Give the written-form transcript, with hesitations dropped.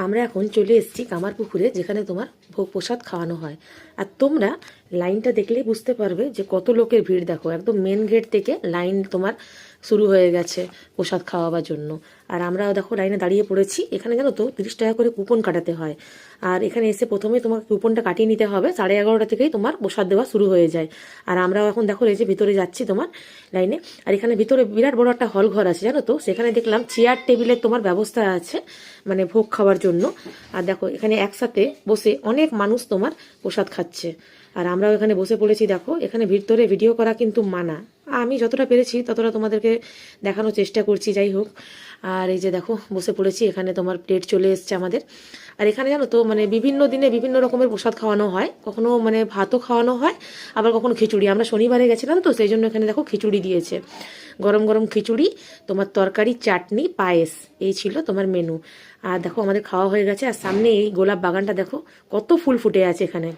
আমরা এখন চলে এসেছি কামারপুকুরে, যেখানে তোমার ভোগ প্রসাদ খাওয়ানো হয়। আর তোমরা লাইনটা দেখলেই বুঝতে পারবে যে কত লোকের ভিড়। দেখো, একদম মেন গেট থেকে লাইন তোমার শুরু হয়ে গেছে প্রসাদ খাওয়াবার জন্য। আর আমরাও দেখো লাইনে দাঁড়িয়ে পড়েছি। এখানে জানো তো 30 টাকা করে কুপন কাটাতে হয়। আর এখানে এসে প্রথমে তোমাকে কুপনটা কাটিয়ে নিতে হবে। 11:30 থেকেই তোমার প্রসাদ দেওয়া শুরু হয়ে যায়। আর আমরাও এখন দেখো এই যে ভিতরে যাচ্ছি তোমার লাইনে। আর এখানে ভিতরে বিরাট বড় একটা হল ঘর আছে, জানো তো। সেখানে দেখলাম চেয়ার টেবিলের তোমার ব্যবস্থা আছে, মানে ভোগ খাওয়ার জন্য। আর দেখো এখানে একসাথে বসে অনেক মানুষ তোমার প্রসাদ খাচ্ছে। আর আমরাও এখানে বসে পড়েছি। দেখো এখানে ভিতরে ভিডিও করা কিন্তু মানা। আমি যতটা পেরেছি ততটা তোমাদেরকে দেখানোর চেষ্টা করছি, যাই হোক। আর এই যে দেখো বসে পড়েছি, এখানে তোমার প্লেট চলে এসছে আমাদের। আর এখানে জানো তো মানে বিভিন্ন দিনে বিভিন্ন রকমের প্রসাদ খাওয়ানো হয়। কখনো মানে ভাতও খাওয়ানো হয়, আবার কখনো খিচুড়ি। আমরা শনিবারে গেছিলাম তো, সেই জন্য এখানে দেখো খিচুড়ি দিয়েছে। গরম গরম খিচুড়ি, তোমার তরকারি, চাটনি, পায়েস, এই ছিল তোমার মেনু। আর দেখো আমাদের খাওয়া হয়ে গেছে। আর সামনে এই গোলাপ বাগানটা দেখো, কত ফুল ফুটে আছে এখানে।